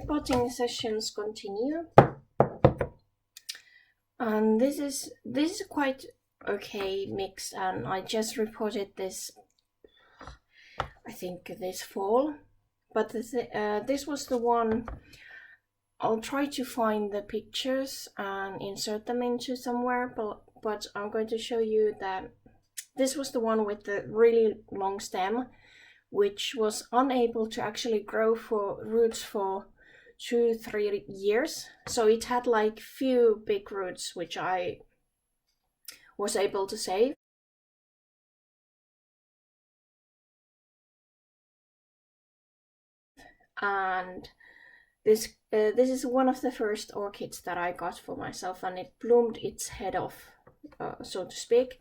repotting sessions continue, and this is quite okay mix, and I just repotted this, I think this fall, but this was the one. I'll try to find the pictures and insert them into somewhere, but I'm going to show you that this was the one with the really long stem, which was unable to actually grow for roots for 2-3 years. So it had like few big roots, which I was able to save. And this is one of the first orchids that I got for myself, and it bloomed its head off, so to speak.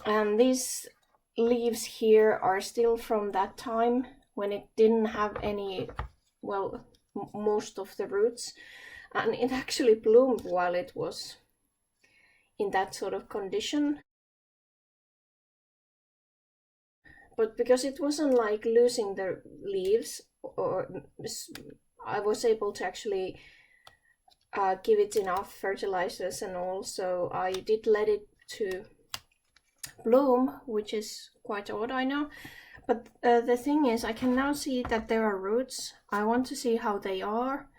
And these leaves here are still from that time when it didn't have any, well, most of the roots, and it actually bloomed while it was in that sort of condition. But because it wasn't like losing the leaves, or I was able to actually give it enough fertilizers, and also I did let it to bloom, which is quite odd, I know. But the thing is, I can now see that there are roots. I want to see how they are,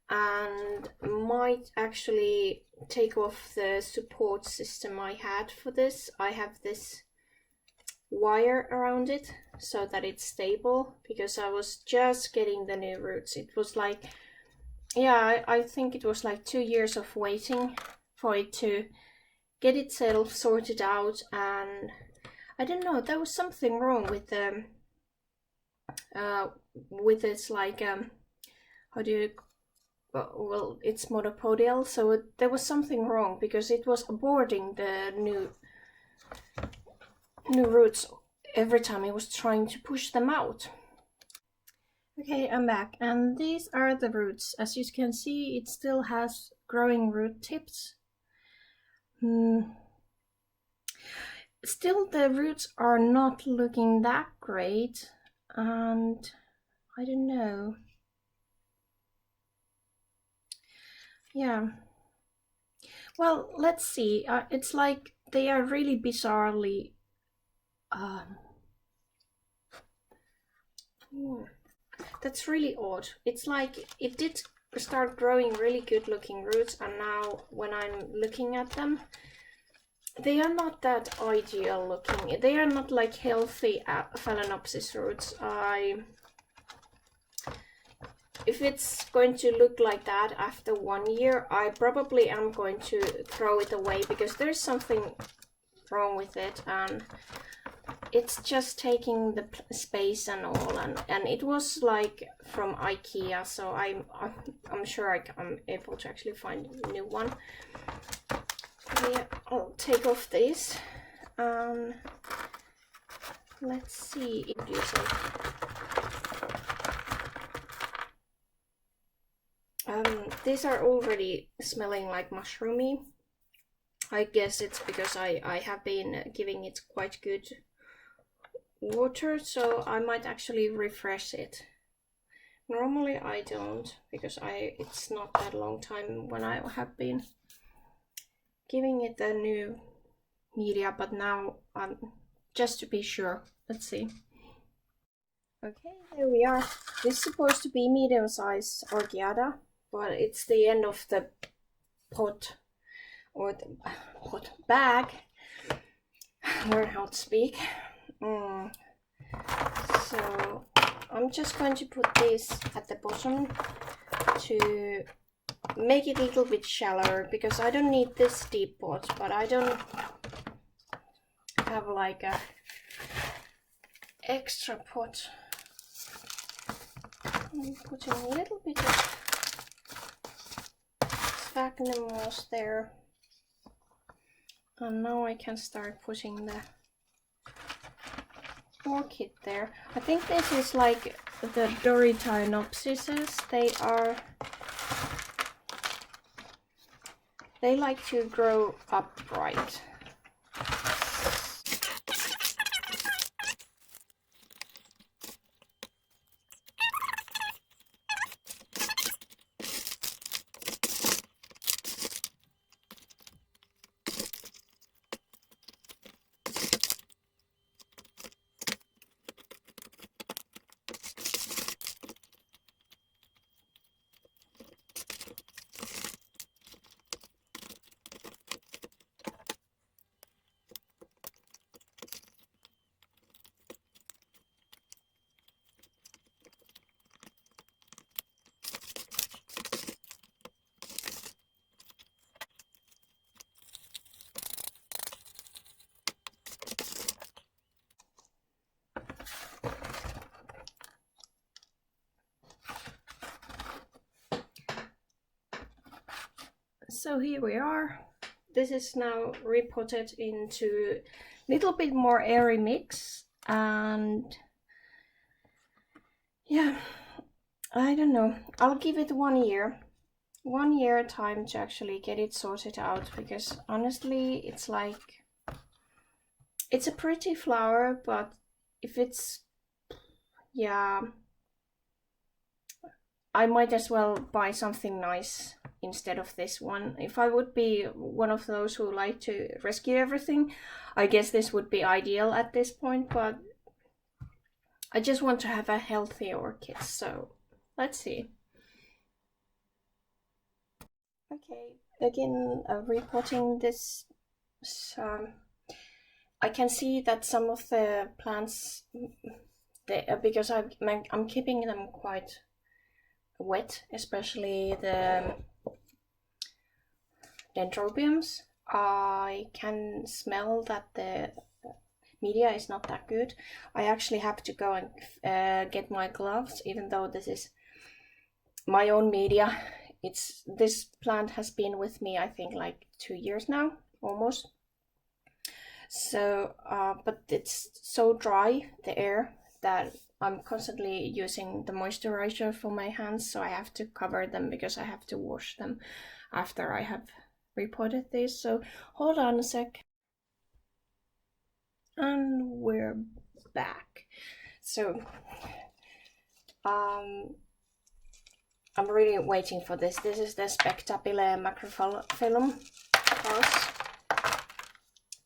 and might actually take off the support system I had for this. I have this wire around it so that it's stable, because I was just getting the new roots. It was like, yeah, I think it was like 2 years of waiting for it to get itself sorted out, and I don't know, there was something wrong with the its like how do you, well, it's monopodial, so there was something wrong because it was aborting the new roots every time I was trying to push them out. Okay, I'm back, and these are the roots. As you can see, it still has growing root tips. Still, the roots are not looking that great, and I don't know. Yeah. Well, let's see. It's like they are really bizarrely that's really odd. It's like it did start growing really good looking roots, and now when I'm looking at them, they are not that ideal looking. They are not like healthy phalaenopsis roots. If it's going to look like that after 1 year, I probably am going to throw it away, because there's something wrong with it, and it's just taking the space and all, and it was like from IKEA, so I'm sure I'm able to actually find a new one. Yeah, I'll take off this. Let's see if you these are already smelling like mushroomy. I guess it's because I have been giving it quite good water, so I might actually refresh it. Normally I don't, because it's not that long time when I have been giving it a new media, but now just to be sure. Let's see. Okay, there we are. This is supposed to be medium-sized orchiada, but it's the end of the pot, or the pot bag, learn how to speak. So I'm just going to put this at the bottom to make it a little bit shallower, because I don't need this deep pot, but I don't have like a extra pot. I'm putting a little bit of sphagnum moss there, and now I can start putting the orchid there. I think this is like the phalaenopsises. They like to grow upright. So here we are. This is now repotted into a little bit more airy mix, and yeah, I don't know. I'll give it 1 year. 1 year time to actually get it sorted out, because honestly, it's like, it's a pretty flower, but if it's, yeah, I might as well buy something nice instead of this one. If I would be one of those who like to rescue everything, I guess this would be ideal at this point, but I just want to have a healthy orchid, so let's see. Okay, again, repotting this. I can see that some of the plants, because I'm keeping them quite wet, especially the Dendrobiums. I can smell that the media is not that good. I actually have to go and get my gloves, even though this is my own media. This plant has been with me, I think, like 2 years now, almost. So, but it's so dry, the air, that I'm constantly using the moisturizer for my hands, so I have to cover them because I have to wash them after I have repotted this. So hold on a sec. And we're back. So I'm really waiting for this. This is the spectabile macrophyllum house.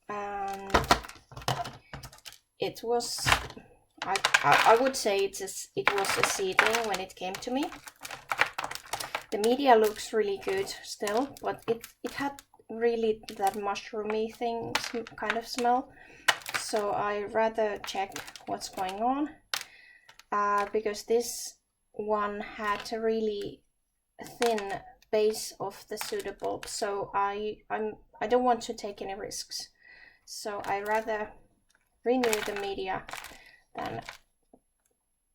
And it was, I would say it was a seedling when it came to me. The media looks really good still, but it had really that mushroomy thing kind of smell. So I rather check what's going on, because this one had a really thin base of the pseudobulb, so I don't want to take any risks. So I rather renew the media than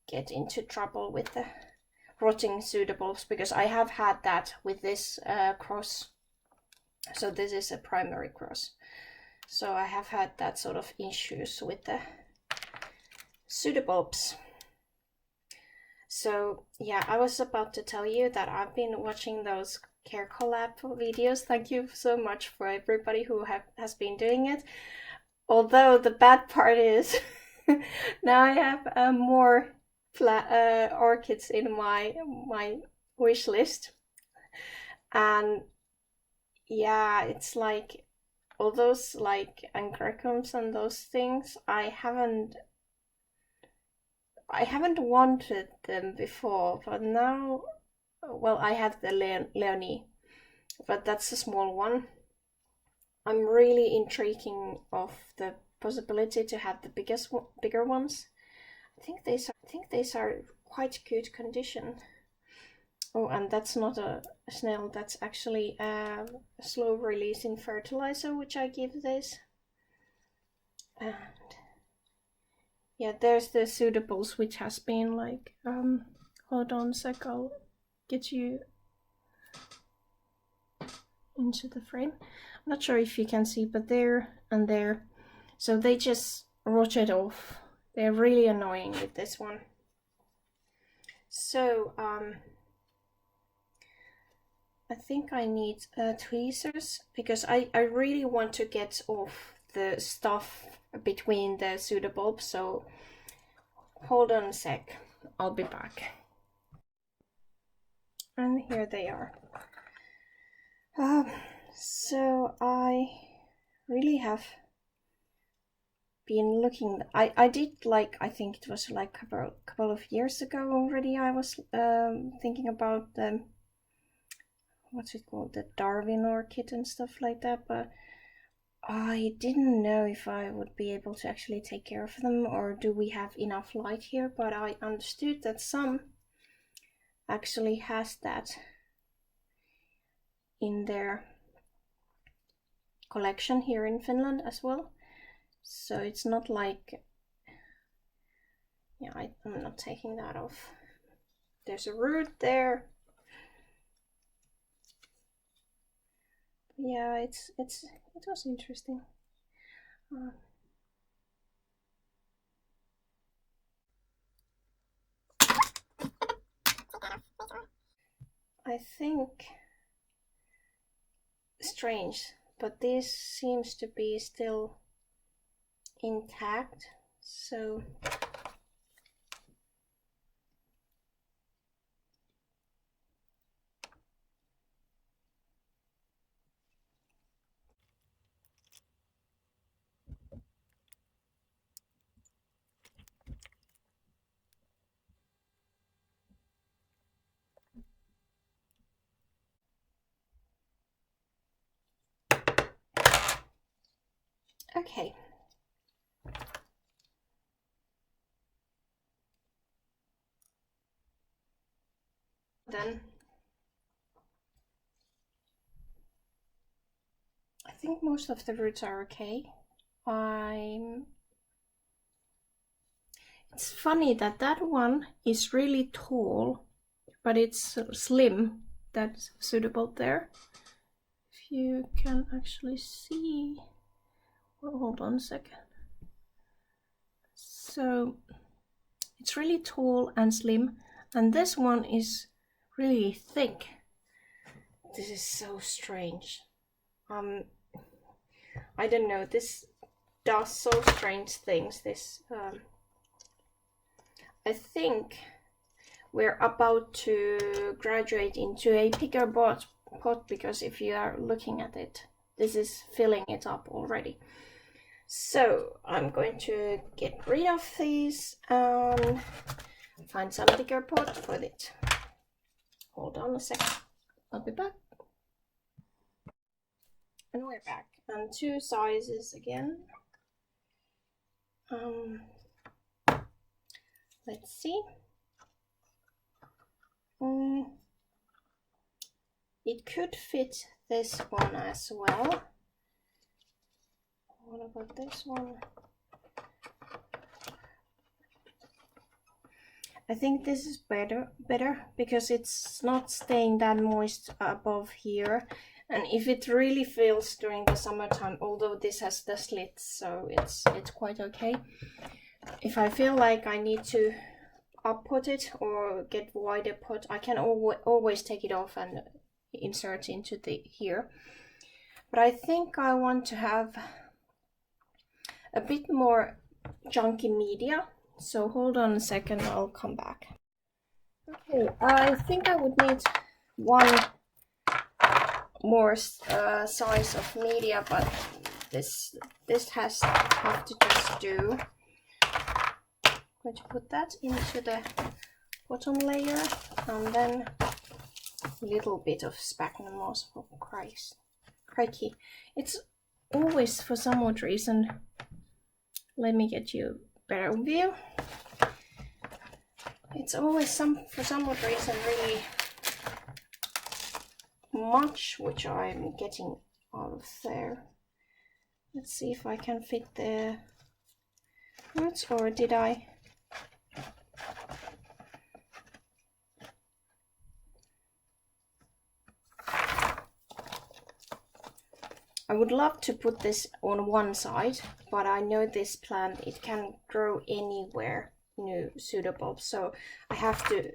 get into trouble with the rotting pseudobulbs, because I have had that with this cross. So this is a primary cross. So I have had that sort of issues with the pseudobulbs. So yeah, I was about to tell you that I've been watching those care collab videos. Thank you so much for everybody who has been doing it. Although the bad part is now I have more orchids in my wish list, and yeah, it's like all those like angraecums and those things, I haven't wanted them before, but now, well, I have the Leonie, but that's a small one. I'm really intriguing of the possibility to have the bigger ones. I think these are quite good condition. Oh, and that's not a snail, that's actually a slow releasing fertilizer which I give this. And yeah, there's the pseudobulbs, which has been like, hold on a sec, I'll get you into the frame. I'm not sure if you can see, but there and there. So they just rotted off. They're really annoying with this one. So, I think I need tweezers, because I really want to get off the stuff between the pseudobulbs, so hold on a sec, I'll be back. And here they are. So I really have been looking. I did, like, I think it was like a couple of years ago already, I was thinking about the, what's it called, the Darwin orchid and stuff like that, but I didn't know if I would be able to actually take care of them, or do we have enough light here. But I understood that some actually has that in their collection here in Finland as well. So it's not like, yeah, I'm not taking that off. There's a root there. yeah, it was interesting. I think strange, but this seems to be still intact, so okay. Then I think most of the roots are okay. It's funny that that one is really tall, but it's slim. That's suitable there. If you can actually see, well, hold on a second. So it's really tall and slim, and this one is really thick. This is so strange. I don't know, this does so strange things. This I think we're about to graduate into a bigger pot because if you are looking at it, this is filling it up already. So I'm going to get rid of these and find some bigger pot for it. Hold on a second, I'll be back. And we're back, and two sizes again. Let's see. It could fit this one as well. What about this one? I think this is better because it's not staying that moist above here. And if it really fills during the summertime, although this has the slits, so it's quite okay. If I feel like I need to up-pot it or get wider pot, I can always take it off and insert into the here. But I think I want to have a bit more chunky media, so hold on a second, I'll come back. Okay, I think I would need one more size of media, but this have to just do. I'm going to put that into the bottom layer, and then a little bit of sphagnum moss. For Christ, crikey! It's always, for some odd reason. Let me get you a better view. It's always for some odd reason really much, which I'm getting out of there. Let's see if I can fit the roots, or did I? I would love to put this on one side, but I know this plant, it can grow anywhere suitable, so I have to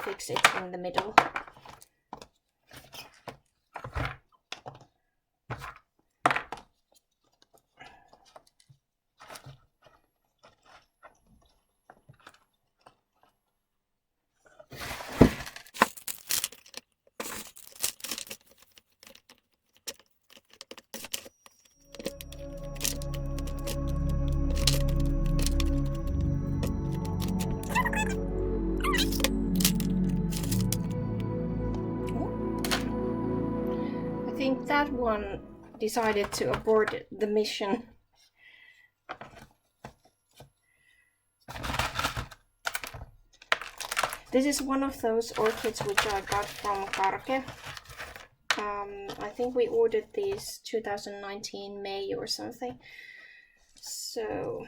fix it in the middle. I think that one decided to abort the mission. This is one of those orchids which I got from Karke. I think we ordered these 2019 May or something. So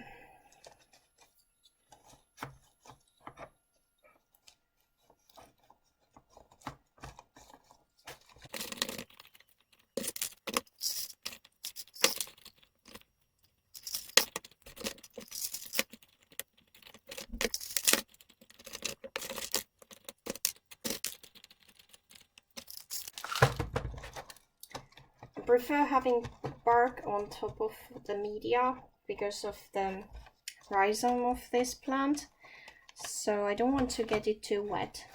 prefer having bark on top of the media because of the rhizome of this plant, so I don't want to get it too wet.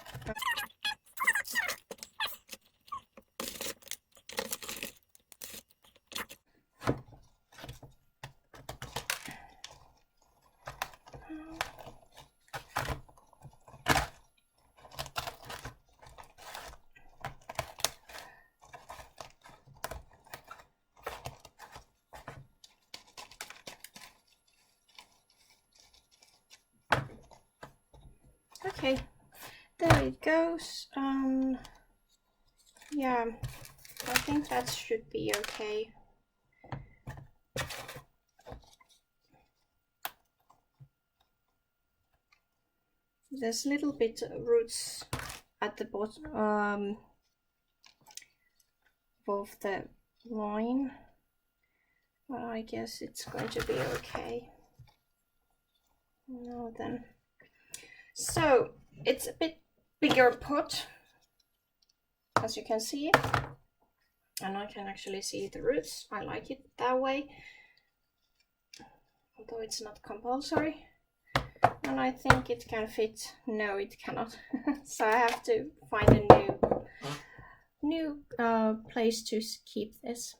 Okay, there it goes. Yeah, I think that should be okay. There's a little bit roots at the bottom of the line, but I guess it's going to be okay. Now then, so it's a bit bigger pot, as you can see, and I can actually see the roots. I like it that way, although it's not compulsory. And I think it can fit. No, it cannot. So I have to find a new place to keep this.